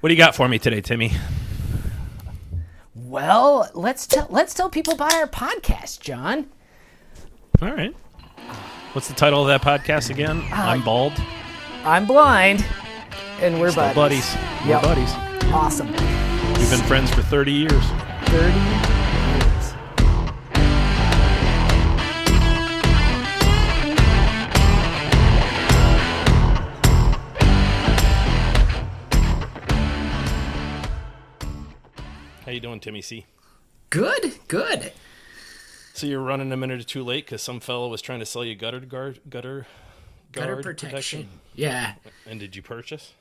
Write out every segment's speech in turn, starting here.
What do you got for me today, Timmy? Well, let's tell people about our podcast, John. All right. What's the title of that podcast again? I'm bald. I'm blind, and we're Still buddies. We're buddies. Awesome. We've been friends for 30 years. 30 years. How you doing, Timmy C? Good. So you're running a minute or two late because some fellow was trying to sell you gutter protection. Yeah. And did you purchase?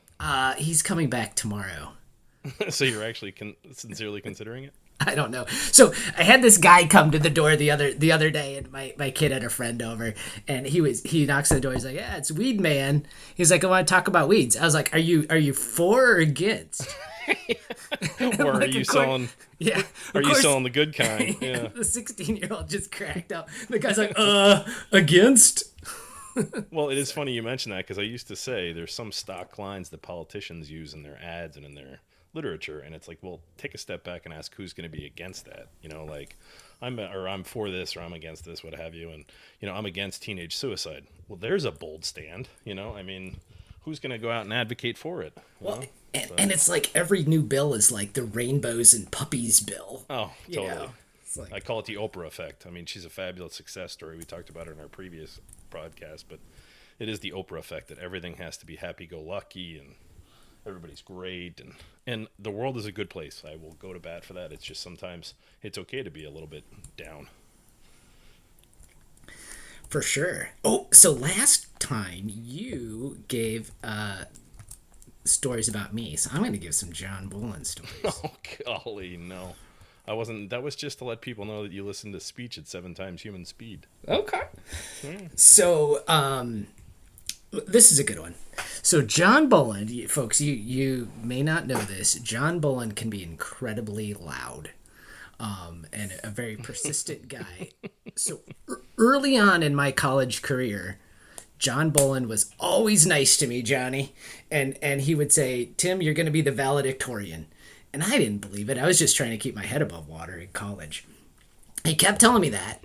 He's coming back tomorrow. So you're actually sincerely considering it? I don't know. So I had this guy come to the door the other day, and my kid had a friend over, and he knocks on the door. He's like, "Yeah, it's Weed Man." He's like, "I want to talk about weeds." I was like, "Are you for or against?" Or are you selling? Yeah. Are you selling the good kind? Yeah. The 16-year-old just cracked up. The guy's like, against? Well, it is funny you mention that because I used to say there's some stock lines that politicians use in their ads and in their literature, and it's like, well, take a step back and ask who's going to be against that. You know, like I'm for this or I'm against this, what have you, and I'm against teenage suicide. Well, there's a bold stand. I mean, who's going to go out and advocate for it? Well, and it's like every new bill is like the rainbows and puppies bill. Oh, totally. Like, I call it the Oprah effect. I mean, she's a fabulous success story. We talked about her in our previous broadcast, but it is the Oprah effect that everything has to be happy-go-lucky and everybody's great, and the world is a good place. I will go to bat for that. It's just sometimes it's okay to be a little bit down. For sure. Oh, so last time you gave stories about me, so I'm going to give some John Bolin stories. Oh, golly, no. I wasn't. That was just to let people know that you listen to speech at 7 times human speed. Okay. So, this is a good one. So John Bolin, folks, you may not know this. John Bolin can be incredibly loud, and a very persistent guy. So early on in my college career, John Bolin was always nice to me, Johnny, and he would say, "Tim, you're going to be the valedictorian." And I didn't believe it. I was just trying to keep my head above water in college. He kept telling me that.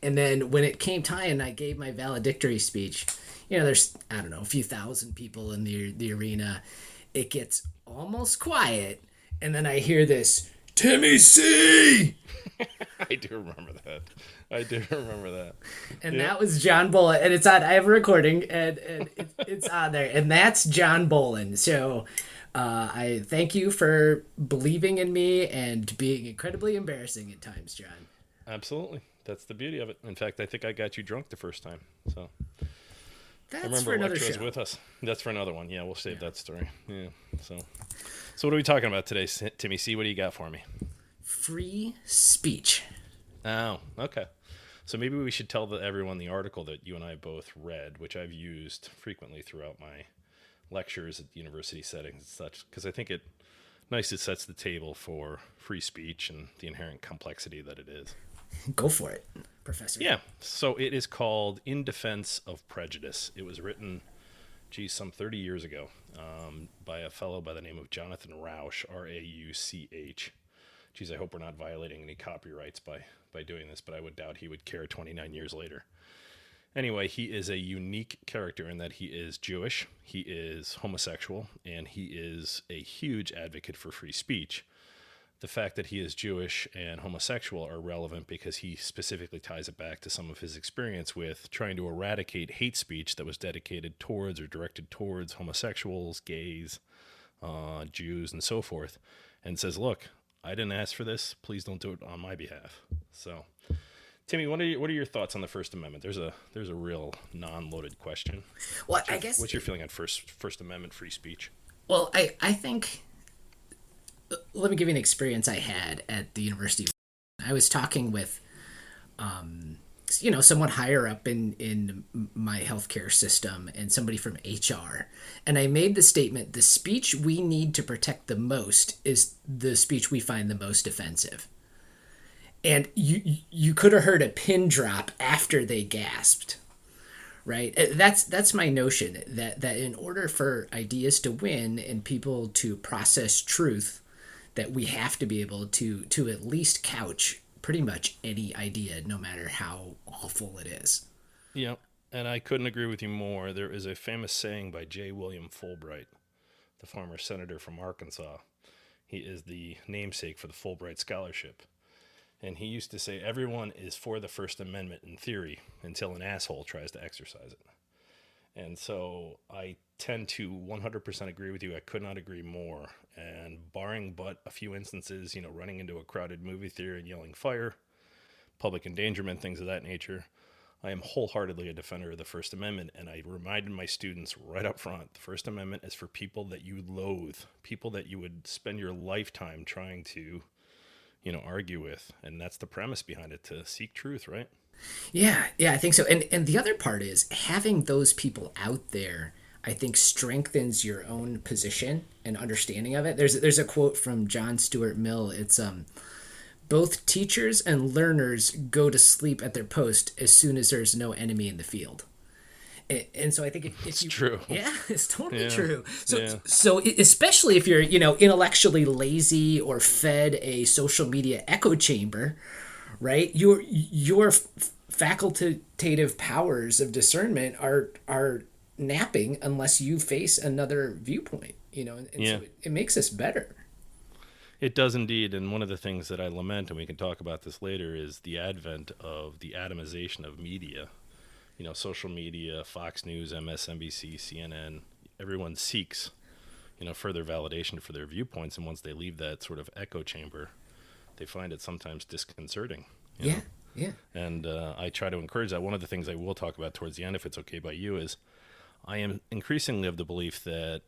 And then when it came time and I gave my valedictory speech, there's, I don't know, a few thousand people in the arena. It gets almost quiet. And then I hear this, "Timmy C!" I do remember that. And that was John Bolin. And it's on, I have a recording, and it's on there. And that's John Bolin. So I thank you for believing in me and being incredibly embarrassing at times, John. Absolutely. That's the beauty of it. In fact, I think I got you drunk the first time. So That's I remember for another Electra show. was with us. That's for another one. Yeah, we'll save that story. Yeah. So what are we talking about today, Timmy C? What do you got for me? Free speech. Oh, okay. So maybe we should tell everyone the article that you and I both read, which I've used frequently throughout my lectures at university settings and such, because I think it sets the table for free speech and the inherent complexity that it is. Go for it, Professor. Yeah. So it is called In Defense of Prejudice. It was written, some 30 years ago, by a fellow by the name of Jonathan Rauch, R-A-U-C-H. I hope we're not violating any copyrights by doing this, but I would doubt he would care 29 years later. Anyway, he is a unique character in that he is Jewish, he is homosexual, and he is a huge advocate for free speech. The fact that he is Jewish and homosexual are relevant because he specifically ties it back to some of his experience with trying to eradicate hate speech that was dedicated towards or directed towards homosexuals, gays, Jews, and so forth, and says, look, I didn't ask for this. Please don't do it on my behalf. So, Timmy, what are your thoughts on the First Amendment? There's a real non-loaded question. Well, I guess. What's your feeling on First Amendment free speech? Well, I think. Let me give you an experience I had at the University. I was talking with, someone higher up in my healthcare system and somebody from HR, and I made the statement: the speech we need to protect the most is the speech we find the most offensive. And you could have heard a pin drop after they gasped, right? That's my notion, that in order for ideas to win and people to process truth, that we have to be able to at least couch pretty much any idea, no matter how awful it is. Yeah, and I couldn't agree with you more. There is a famous saying by J. William Fulbright, the former senator from Arkansas. He is the namesake for the Fulbright Scholarship. And he used to say, everyone is for the First Amendment in theory until an asshole tries to exercise it. And so I tend to 100% agree with you. I could not agree more. And barring but a few instances, running into a crowded movie theater and yelling fire, public endangerment, things of that nature, I am wholeheartedly a defender of the First Amendment. And I reminded my students right up front, the First Amendment is for people that you loathe, people that you would spend your lifetime trying to argue with. And that's the premise behind it, to seek truth, right? Yeah, I think so. And the other part is having those people out there, I think strengthens your own position and understanding of it. There's a quote from John Stuart Mill. It's both teachers and learners go to sleep at their post as soon as there's no enemy in the field. And so I think if It's you, true. yeah, it's totally Yeah. true. So, Yeah. so especially if you're, intellectually lazy or fed a social media echo chamber, right? Your facultative powers of discernment are napping unless you face another viewpoint, and Yeah. so it makes us better. It does indeed. And one of the things that I lament, and we can talk about this later, is the advent of the atomization of media. Social media, Fox News, MSNBC, CNN, everyone seeks, further validation for their viewpoints. And once they leave that sort of echo chamber, they find it sometimes disconcerting. Yeah, yeah. And I try to encourage that. One of the things I will talk about towards the end, if it's okay by you, is I am increasingly of the belief that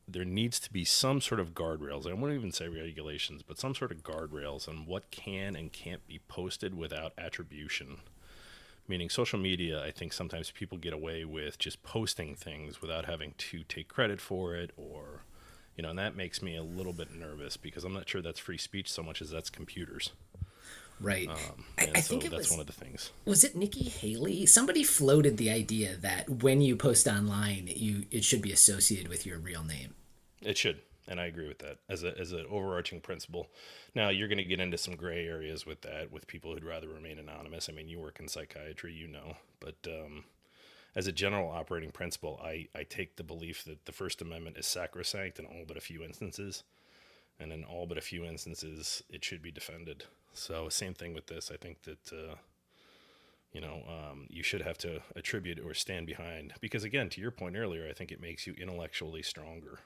there needs to be some sort of guardrails. I won't even say regulations, but some sort of guardrails on what can and can't be posted without attribution. Meaning social media, I think sometimes people get away with just posting things without having to take credit for it, or, and that makes me a little bit nervous because I'm not sure that's free speech so much as that's computers. Right. And I so think it that's was one of the things. was it Nikki Haley? Somebody floated the idea that when you post online, it should be associated with your real name. It should, and I agree with that as an overarching principle. Now, you're going to get into some gray areas with that, with people who'd rather remain anonymous. I mean, you work in psychiatry, but as a general operating principle, I take the belief that the First Amendment is sacrosanct in all but a few instances, and in all but a few instances, it should be defended. So, same thing with this. I think that you should have to attribute or stand behind, because again, to your point earlier, I think it makes you intellectually stronger,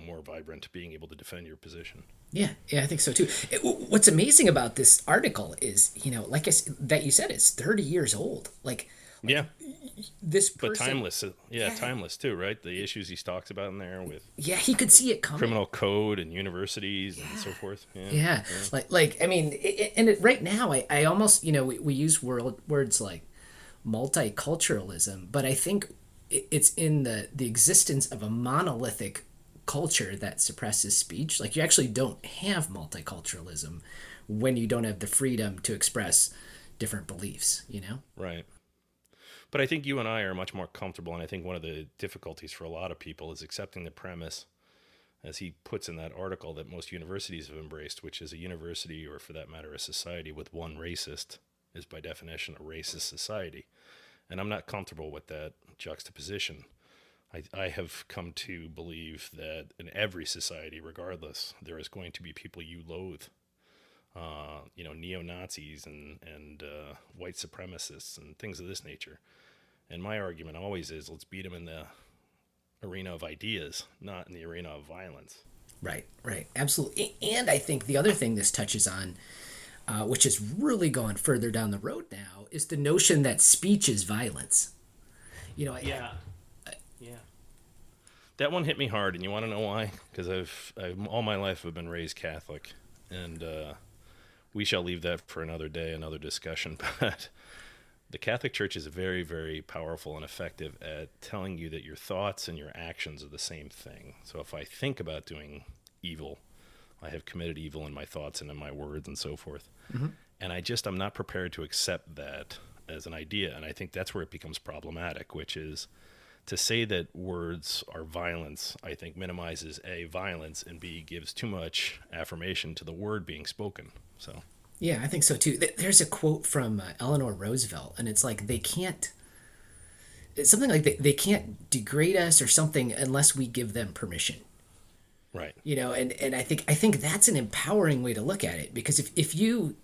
more vibrant, being able to defend your position. Yeah, I think so too. What's amazing about this article is, like that you said, it's 30 years old. Like Yeah, this but person, timeless. Timeless too, right? The issues he talks about in there with yeah, he could see it coming. criminal code and universities and so forth. Yeah. Like I mean, right now, I almost, we use words like multiculturalism, but I think it's in the existence of a monolithic culture that suppresses speech. Like you actually don't have multiculturalism when you don't have the freedom to express different beliefs. Right. But I think you and I are much more comfortable, and I think one of the difficulties for a lot of people is accepting the premise, as he puts in that article, that most universities have embraced, which is a university, or for that matter, a society with one racist, is by definition a racist society. And I'm not comfortable with that juxtaposition. I have come to believe that in every society, regardless, there is going to be people you loathe. Neo-Nazis and white supremacists and things of this nature. And my argument always is, let's beat them in the arena of ideas, not in the arena of violence. Right, absolutely. And I think the other thing this touches on, which is really going further down the road now, is the notion that speech is violence. Yeah. That one hit me hard, and you want to know why? Because I've all my life I've been raised Catholic, and we shall leave that for another day, another discussion. But the Catholic Church is very, very powerful and effective at telling you that your thoughts and your actions are the same thing. So if I think about doing evil, I have committed evil in my thoughts and in my words and so forth. Mm-hmm. And I'm not prepared to accept that as an idea. And I think that's where it becomes problematic, which is to say that words are violence, I think minimizes A, violence, and B, gives too much affirmation to the word being spoken. So, Yeah, I think so too. There's a quote from Eleanor Roosevelt, and it's like it's something like they can't degrade us or something unless we give them permission. right. And I think that's an empowering way to look at it, because if you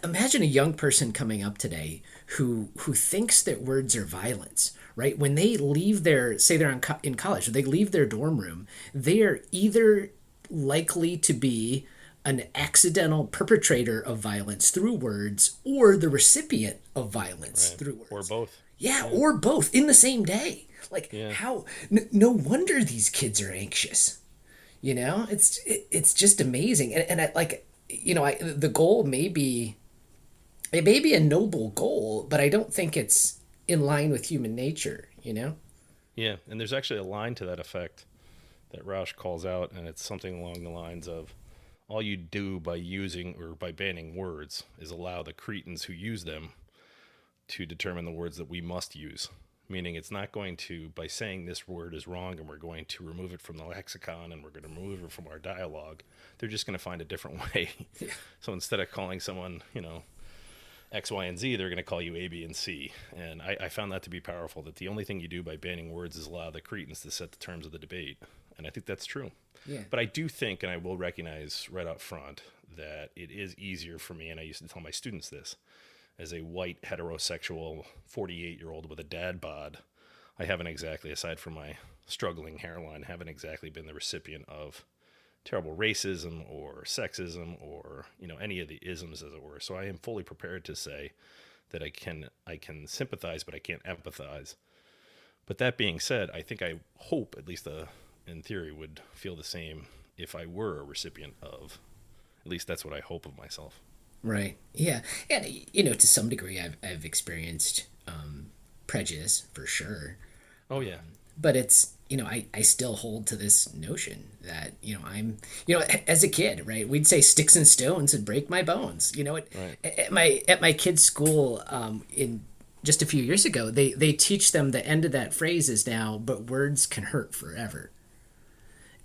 imagine a young person coming up today who thinks that words are violence, right? When they leave their, say they're in college, or they leave their dorm room, they are either likely to be an accidental perpetrator of violence through words, or the recipient of violence Right. through words. Or both. Yeah, or both in the same day. Like, Yeah. how no wonder these kids are anxious. It's just amazing. And I like, the goal may be, it may be a noble goal, but I don't think it's in line with human nature. Yeah. And there's actually a line to that effect that Roush calls out, and it's something along the lines of, all you do by using or by banning words is allow the cretins who use them to determine the words that we must use. Meaning it's not going to, by saying this word is wrong and we're going to remove it from the lexicon and we're going to remove it from our dialogue, they're just going to find a different way. Yeah. So instead of calling someone, X, Y, and Z, they're going to call you A, B, and C. And I found that to be powerful, that the only thing you do by banning words is allow the cretins to set the terms of the debate. And I think that's true. Yeah. But I do think, and I will recognize right up front, that it is easier for me, and I used to tell my students this, as a white, heterosexual, 48-year-old with a dad bod, I haven't exactly, aside from my struggling hairline, haven't exactly been the recipient of terrible racism or sexism or, any of the isms, as it were. So I am fully prepared to say that I can sympathize, but I can't empathize. But that being said, I think I hope, at least in theory, would feel the same if I were a recipient of, at least that's what I hope of myself. Right. Yeah. And to some degree, I've experienced prejudice for sure. Oh, yeah. But it's, I still hold to this notion that, I'm, as a kid, right, we'd say sticks and stones would break my bones. Right. At my kid's school, in just a few years ago, they teach them the end of that phrase is now, but words can hurt forever.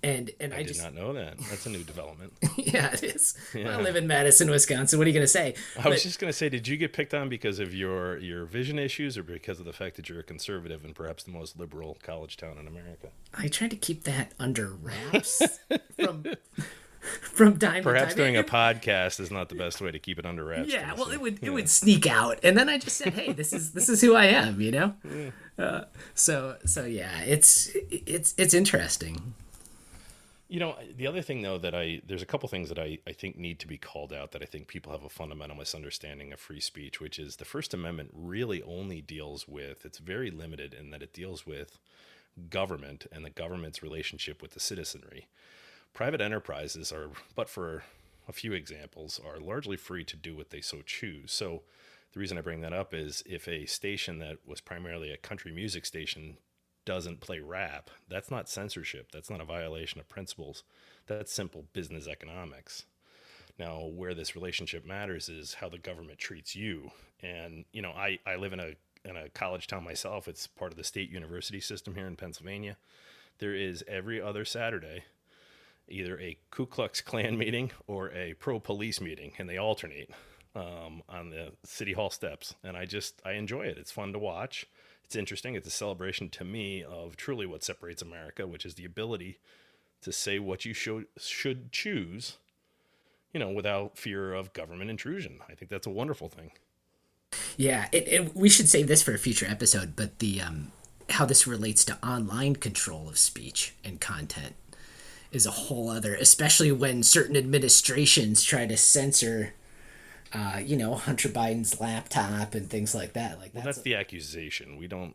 And I did not know that. That's a new development. Yeah, it is. Yeah. I live in Madison, Wisconsin. What are you going to say? I was just going to say, did you get picked on because of your vision issues or because of the fact that you're a conservative and perhaps the most liberal college town in America? I try to keep that under wraps from time Perhaps to time. doing a podcast is not the best way to keep it under wraps. Yeah, well, Tennessee. it would sneak out, and then I just said, "Hey, this is who I am," Yeah. So yeah, it's interesting. The other thing, though, there's a couple things that I think need to be called out that I think people have a fundamental misunderstanding of free speech, which is the First Amendment really only deals with, it's very limited in that it deals with government and the government's relationship with the citizenry. Private enterprises are, but for a few examples, are largely free to do what they so choose. So the reason I bring that up is if a station that was primarily a country music station doesn't play rap, that's not censorship. That's not a violation of principles. That's simple business economics. Now, where this relationship matters is how the government treats you. And, I live in a college town myself. It's part of the state university system here in Pennsylvania. There is every other Saturday either a Ku Klux Klan meeting or a pro-police meeting, and they alternate on the city hall steps. And I enjoy it. It's fun to watch. It's interesting. It's a celebration to me of truly what separates America, which is the ability to say what you should choose, without fear of government intrusion. I think that's a wonderful thing. Yeah, we should save this for a future episode, but the how this relates to online control of speech and content is a whole other, especially when certain administrations try to censor Hunter Biden's laptop and things like that. That's the accusation. We don't,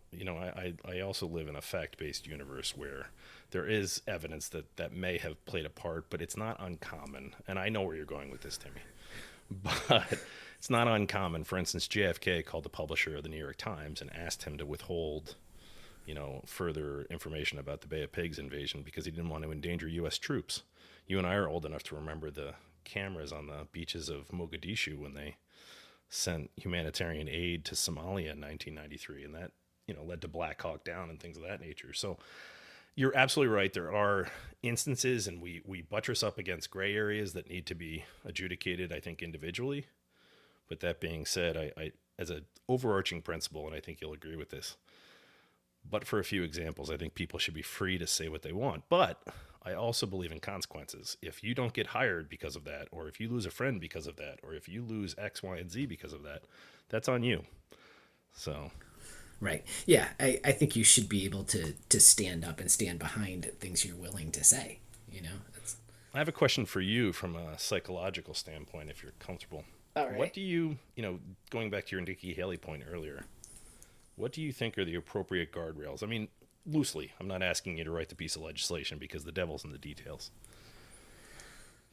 I also live in a fact-based universe where there is evidence that may have played a part, but it's not uncommon. And I know where you're going with this, Timmy, but it's not uncommon. For instance, JFK called the publisher of the New York Times and asked him to withhold, further information about the Bay of Pigs invasion because he didn't want to endanger U.S. troops. You and I are old enough to remember the cameras on the beaches of Mogadishu when they sent humanitarian aid to Somalia in 1993, and that led to Black Hawk Down and things of that nature. So you're absolutely right. There are instances, and we buttress up against gray areas that need to be adjudicated, I think, individually. But that being said, I as an overarching principle, and I think you'll agree with this, but for a few examples, I think people should be free to say what they want. But I also believe in consequences. If you don't get hired because of that, or if you lose a friend because of that, or if you lose X, Y, and Z because of that, that's on you. So. Right. Yeah, I think you should be able to stand up and stand behind things you're willing to say. I have a question for you from a psychological standpoint, if you're comfortable. All right. What do you, going back to your Nikki Haley point earlier, what do you think are the appropriate guardrails? I mean, loosely, I'm not asking you to write the piece of legislation because the devil's in the details.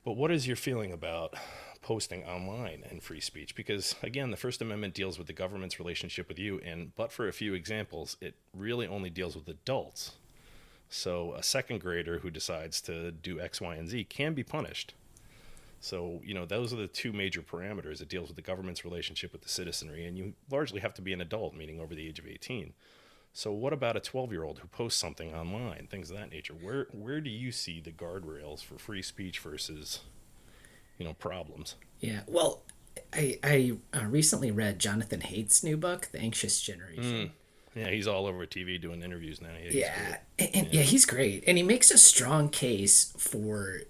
But what is your feeling about posting online and free speech? Because, again, the First Amendment deals with the government's relationship with you, but for a few examples, it really only deals with adults. So a second grader who decides to do X, Y, and Z can be punished. So, those are the two major parameters. It deals with the government's relationship with the citizenry, and you largely have to be an adult, meaning over the age of 18. So what about a 12-year-old who posts something online, things of that nature? Where do you see the guardrails for free speech versus, problems? Yeah, well, I recently read Jonathan Haidt's new book, The Anxious Generation. Yeah, he's all over TV doing interviews now. He's great. And he makes a strong case for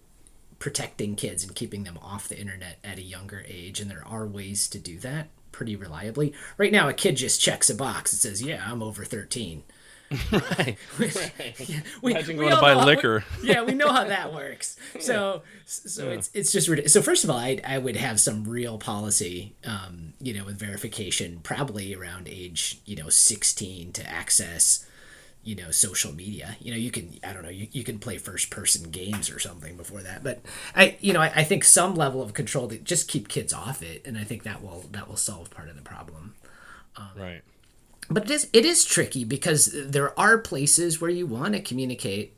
protecting kids and keeping them off the internet at a younger age, and there are ways to do that pretty reliably. Right now, a kid just checks a box that says, yeah, I'm over 13. Right. Yeah, Imagine going to buy liquor. We know how that works. So it's just ridiculous. So first of all, I would have some real policy, with verification, probably around age, 16 to access, social media. You can, I don't know, you can play first person games or something before that. But I think some level of control to just keep kids off it, and I think that will solve part of the problem. Right. But it is tricky because there are places where you want to communicate,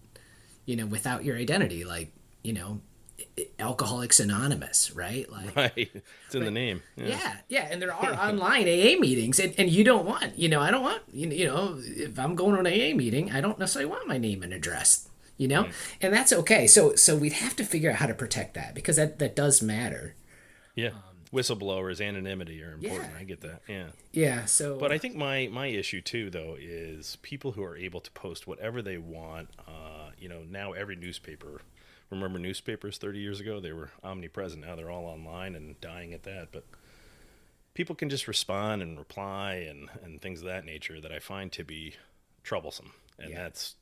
without your identity, like, Alcoholics Anonymous, right? Like, right. It's in the name. Yeah. And there are online AA meetings, and you don't want, I don't want, if I'm going to an AA meeting, I don't necessarily want my name and address, and that's okay. So we'd have to figure out how to protect that, because that does matter. Yeah. Whistleblowers, anonymity are important. I get that. Yeah. Yeah. So, but I think my issue too, though, is people who are able to post whatever they want. Now every newspaper. Remember newspapers 30 years ago? They were omnipresent. Now they're all online and dying at that. But people can just respond and reply and things of that nature that I find to be troublesome. And that's,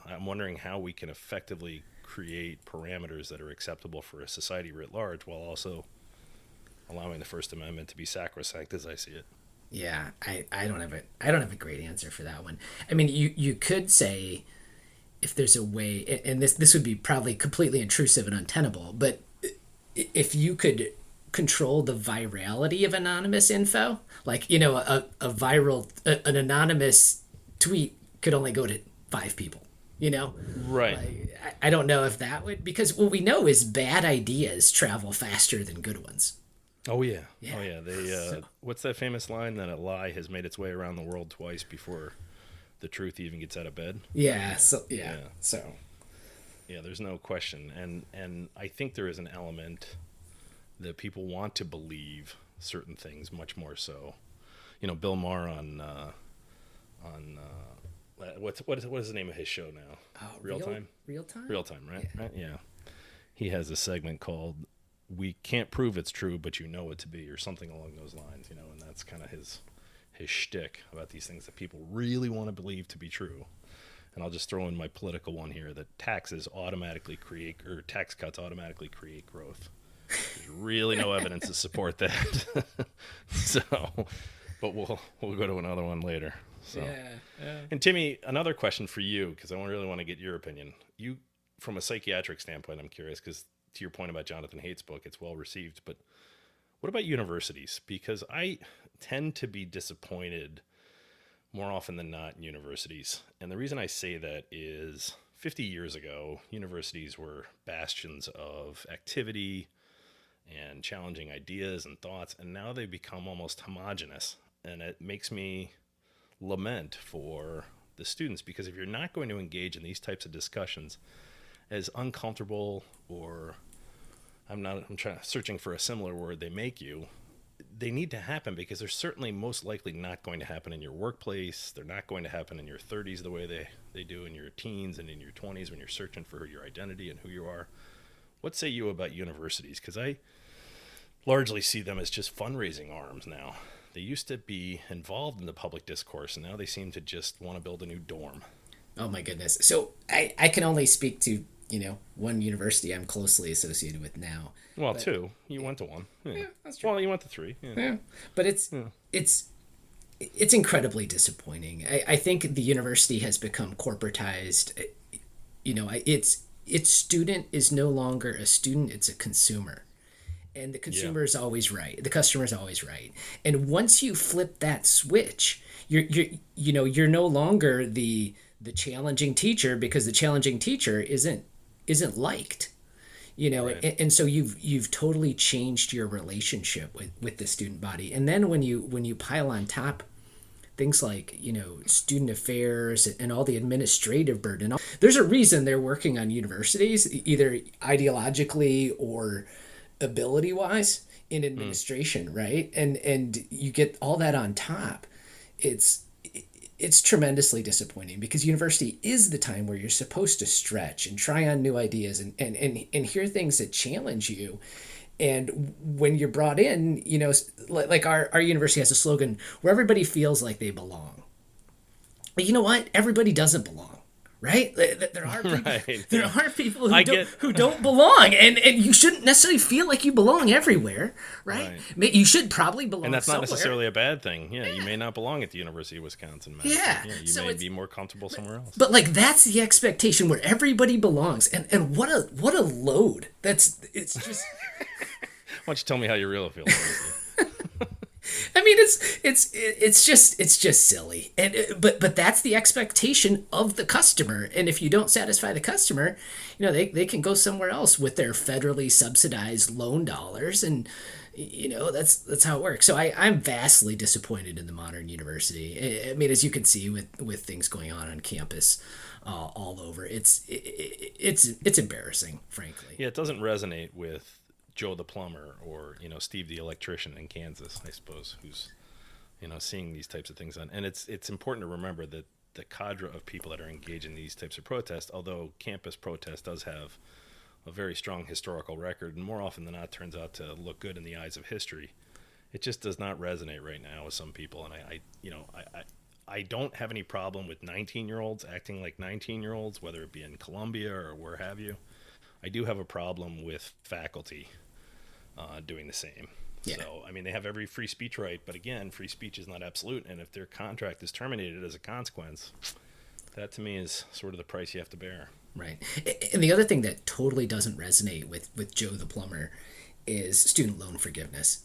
I'm wondering how we can effectively create parameters that are acceptable for a society writ large while also allowing the First Amendment to be sacrosanct as I see it. Yeah, I don't have a great answer for that one. I mean, you could say, if there's a way, and this would be probably completely intrusive and untenable, but if you could control the virality of anonymous info, like, an anonymous tweet could only go to 5 people, Right. Like, I don't know if that would, because what we know is bad ideas travel faster than good ones. Oh yeah. Oh yeah. They what's that famous line that a lie has made its way around the world twice before the truth even gets out of bed? Yeah. Yeah, there's no question. And I think there is an element that people want to believe certain things much more so. Bill Maher on what is the name of his show now? Real Time? Real Time? Real Time, right? Yeah. Right? Yeah. He has a segment called "We Can't Prove It's True, but You Know It to Be," or something along those lines, and that's kind of his shtick about these things that people really want to believe to be true. And I'll just throw in my political one here, that tax cuts automatically create growth. There's really no evidence to support that. So, but we'll go to another one later. So. Yeah. And Timmy, another question for you, because I really want to get your opinion. You, from a psychiatric standpoint, I'm curious, because to your point about Jonathan Haidt's book, it's well received, but what about universities? Because I tend to be disappointed more often than not in universities. And the reason I say that is 50 years ago, universities were bastions of activity and challenging ideas and thoughts, and now they become almost homogenous. And it makes me lament for the students, because if you're not going to engage in these types of discussions, as uncomfortable, or searching for a similar word, they make you, they need to happen, because they're certainly most likely not going to happen in your workplace. They're not going to happen in your 30s the way they do in your teens and in your 20s when you're searching for your identity and who you are. What say you about universities? Because I largely see them as just fundraising arms now. They used to be involved in the public discourse, and now they seem to just want to build a new dorm. Oh my goodness. So I can only speak to, one university I'm closely associated with now. Well, two. You went to one. Yeah, that's true. Well, you went to three. Yeah. But it's incredibly disappointing. I think the university has become corporatized. Its student is no longer a student, it's a consumer. And the consumer is always right. The customer is always right. And once you flip that switch, you're no longer the challenging teacher, because the challenging teacher isn't liked. Right. And so you've totally changed your relationship with the student body. And then when you pile on top things like, student affairs and all the administrative burden, there's a reason they're working on universities, either ideologically or ability wise in administration, right? And you get all that on top. It's tremendously disappointing, because university is the time where you're supposed to stretch and try on new ideas and hear things that challenge you. And when you're brought in, like our university has a slogan where everybody feels like they belong. But you know what? Everybody doesn't belong. Right? There are people, right. There are people who don't belong, and you shouldn't necessarily feel like you belong everywhere, right? You should probably belong and that's somewhere. Not necessarily a bad thing. Yeah, you may not belong at the University of Wisconsin. You may be more comfortable somewhere else. But that's the expectation, where everybody belongs, and what a load. It's just. Why don't you tell me how you really feel? I mean, it's just silly, but that's the expectation of the customer, and if you don't satisfy the customer, they can go somewhere else with their federally subsidized loan dollars, and that's how it works. So I'm vastly disappointed in the modern university. I mean, as you can see with things going on campus all over, it's embarrassing, frankly. Yeah, it doesn't resonate with Joe the plumber, or Steve the electrician in Kansas, I suppose, who's seeing these types of things on. And it's important to remember that the cadre of people that are engaged in these types of protests, although campus protest does have a very strong historical record, and more often than not turns out to look good in the eyes of history, it just does not resonate right now with some people. And I don't have any problem with 19-year-olds acting like 19-year-olds, whether it be in Columbia or where have you. I do have a problem with faculty doing the same. Yeah. So, I mean, they have every free speech right, but again, free speech is not absolute, and if their contract is terminated as a consequence, that to me is sort of the price you have to bear. Right. And the other thing that totally doesn't resonate with Joe the plumber is student loan forgiveness.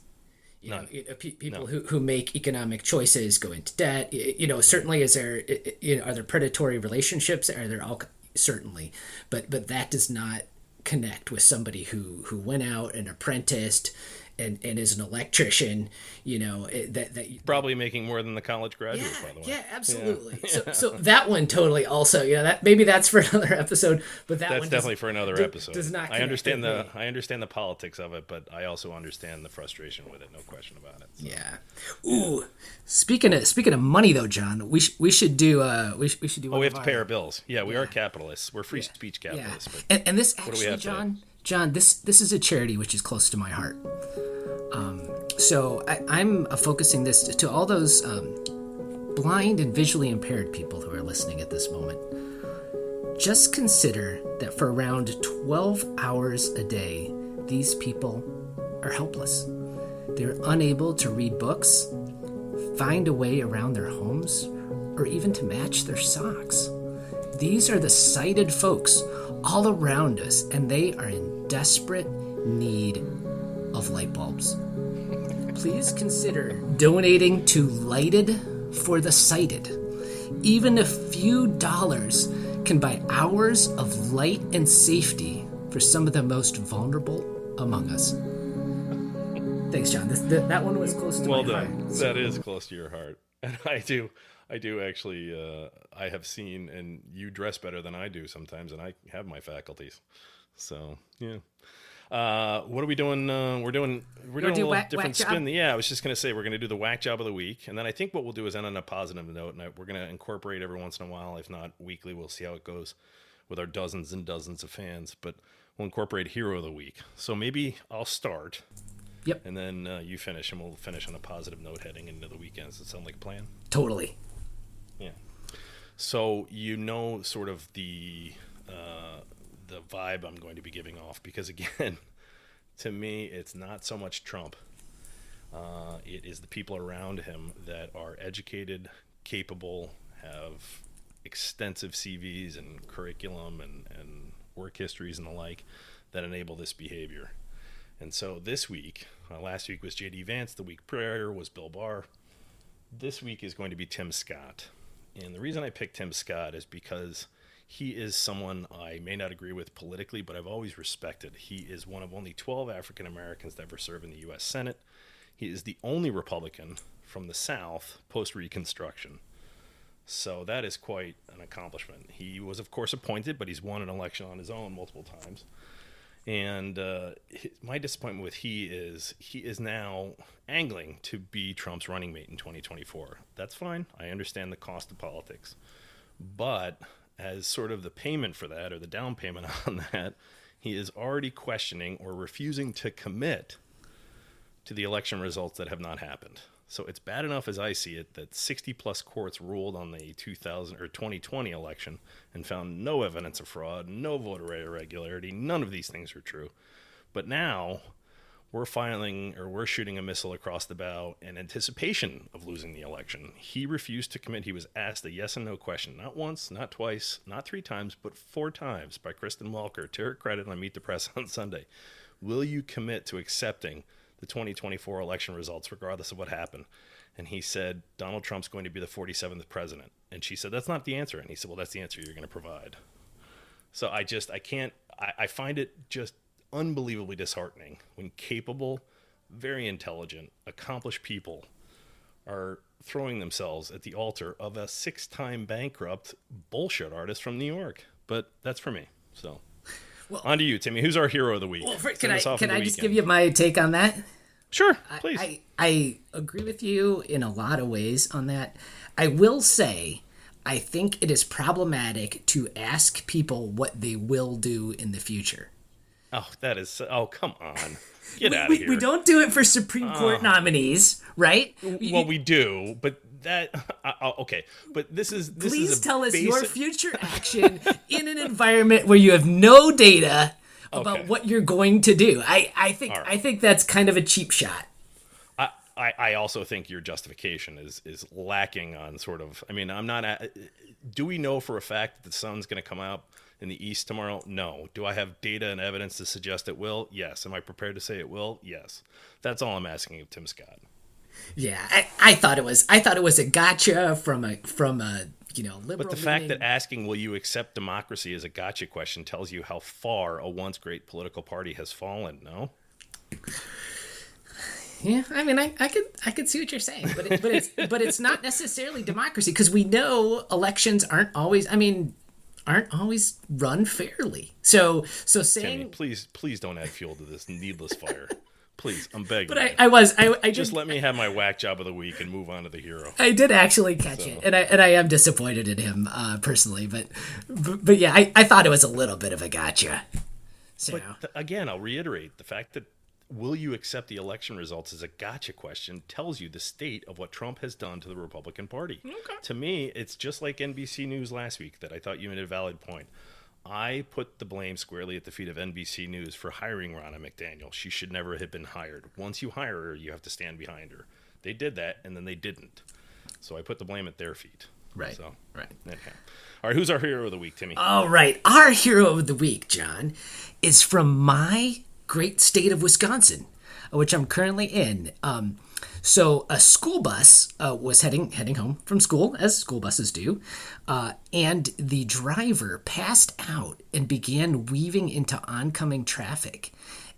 People who make economic choices go into debt. Certainly are there predatory relationships? Are there all? Certainly, but that does not connect with somebody who went out and apprenticed and is an electrician, that probably making more than the college graduates, by the way. Yeah, absolutely. Yeah. So that one totally also, that maybe that's for another episode, but that's definitely for another episode. Does not. I understand the politics of it, but I also understand the frustration with it. No question about it. So. Yeah. Ooh, speaking of money though, John, we should do we should do. Oh, we have to pay our bills. Yeah, we are capitalists. We're free speech capitalists. Yeah. But and this actually, John, this is a charity which is close to my heart. So I'm focusing this to all those blind and visually impaired people who are listening at this moment. Just consider that for around 12 hours a day, these people are helpless. They're unable to read books, find a way around their homes, or even to match their socks. These are the sighted folks all around us, and they are in desperate need of light bulbs. Please consider donating to Lighted for the Sighted. Even a few dollars can buy hours of light and safety for some of the most vulnerable among us. Thanks, John. That one was close to Well my heart. done. That is close to your heart. And I do actually, I have seen, and you dress better than I do sometimes, and I have my faculties. So, yeah. What are we doing? We're doing a little different spin. Yeah, I was just going to say we're going to do the whack job of the week. And then I think what we'll do is end on a positive note. And we're going to incorporate every once in a while. If not weekly, we'll see how it goes with our dozens and dozens of fans. But we'll incorporate hero of the week. So maybe I'll start. Yep. And then you finish, and we'll finish on a positive note heading into the weekend. Does it sound like a plan? Totally. Yeah. So sort of the vibe I'm going to be giving off, because again, to me, it's not so much Trump. It is the people around him that are educated, capable, have extensive CVs and curriculum and work histories and the like that enable this behavior. And so this week, last week was J.D. Vance, the week prior was Bill Barr. This week is going to be Tim Scott. And the reason I picked Tim Scott is because he is someone I may not agree with politically, but I've always respected. He is one of only 12 African Americans to ever serve in the U.S. Senate. He is the only Republican from the South post-Reconstruction. So that is quite an accomplishment. He was, of course, appointed, but he's won an election on his own multiple times. And my disappointment with he is now angling to be Trump's running mate in 2024. That's fine. I understand the cost of politics. But as sort of the payment for that, or the down payment on that, he is already questioning or refusing to commit to the election results that have not happened. So it's bad enough, as I see it, that 60-plus courts ruled on the 2020 election and found no evidence of fraud, no voter irregularity. None of these things are true. But now we're shooting a missile across the bow in anticipation of losing the election. He refused to commit. He was asked a yes and no question, not once, not twice, not 3 times, but 4 times by Kristen Welker, to her credit, on Meet the Press on Sunday. Will you commit to accepting the 2024 election results regardless of what happened? And he said, Donald Trump's going to be the 47th president. And she said, that's not the answer. And he said, well, that's the answer you're going to provide. So I find it just unbelievably disheartening when capable, very intelligent, accomplished people are throwing themselves at the altar of a 6-time bankrupt bullshit artist from New York. But that's for me. So on to you, Timmy. Who's our hero of the week? Well, can I just give you my take on that? Sure, please. I agree with you in a lot of ways on that. I will say, I think it is problematic to ask people what they will do in the future. Oh, come on. Get out of here. We don't do it for Supreme Court nominees, right? Well, we do, but okay. But this is Please tell us your future action in an environment where you have no data about what you're going to do. I think that's kind of a cheap shot. I also think your justification is lacking on sort of, I mean, do we know for a fact that the sun's going to come out in the east tomorrow? No. Do I have data and evidence to suggest it will? Yes. Am I prepared to say it will? Yes. That's all I'm asking of Tim Scott. Yeah, I thought it was a gotcha from a liberal. But the fact that asking will you accept democracy as a gotcha question tells you how far a once great political party has fallen. No. Yeah, I mean, I could see what you're saying, but it's not necessarily democracy, because we know elections aren't always run fairly. So saying, Timmy, please don't add fuel to this needless fire. Please, I'm begging. But you. I just let me have my whack job of the week and move on to the hero. I did actually catch it, and I am disappointed in him personally, but yeah, I thought it was a little bit of a gotcha. So again, I'll reiterate the fact that will you accept the election results as a gotcha question tells you the state of what Trump has done to the Republican Party. Okay. To me, it's just like NBC News last week that I thought you made a valid point. I put the blame squarely at the feet of NBC News for hiring Ronna McDaniel. She should never have been hired. Once you hire her, you have to stand behind her. They did that, and then they didn't. So I put the blame at their feet. Right. So, right. Okay. All right, who's our hero of the week, Timmy? All right. Our hero of the week, John, is from my great state of Wisconsin, which I'm currently in. So a school bus was heading home from school, as school buses do, and the driver passed out and began weaving into oncoming traffic.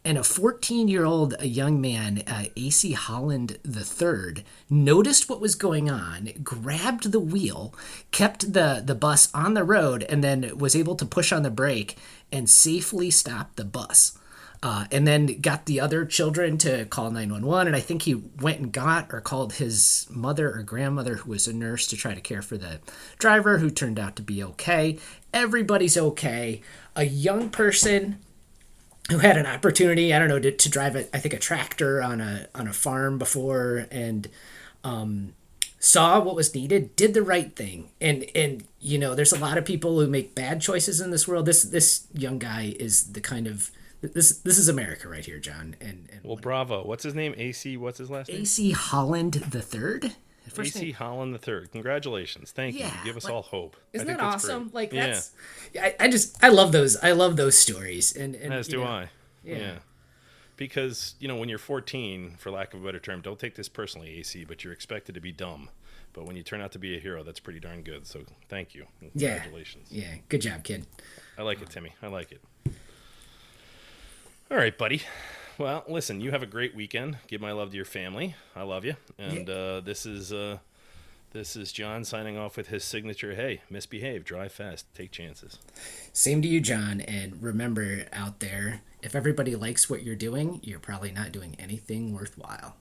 And a 14-year-old a young man, AC Holland III, noticed what was going on, grabbed the wheel, kept the bus on the road, and then was able to push on the brake and safely stop the bus. And then got the other children to call 911. And I think he went and got or called his mother or grandmother, who was a nurse, to try to care for the driver, who turned out to be okay. Everybody's okay. A young person who had an opportunity, I don't know, to drive, I think, a tractor on a farm before, and saw what was needed, did the right thing. And there's a lot of people who make bad choices in this world. This young guy is the kind of... This is America right here, John. And well, bravo. What's his name? AC. What's his last name? AC Holland the Third. AC Holland the Third. Congratulations. Thank you. You give us all hope. Isn't that awesome? Great. I love those. I love those stories. And as do I. Yeah. Because when you're 14, for lack of a better term, don't take this personally, AC, but you're expected to be dumb. But when you turn out to be a hero, that's pretty darn good. So thank you. Congratulations. Yeah. Good job, kid. I like it, Timmy. I like it. All right, buddy. Well, listen, you have a great weekend. Give my love to your family. I love you. And this is John signing off with his signature, hey, misbehave, drive fast, take chances. Same to you, John. And remember out there, if everybody likes what you're doing, you're probably not doing anything worthwhile.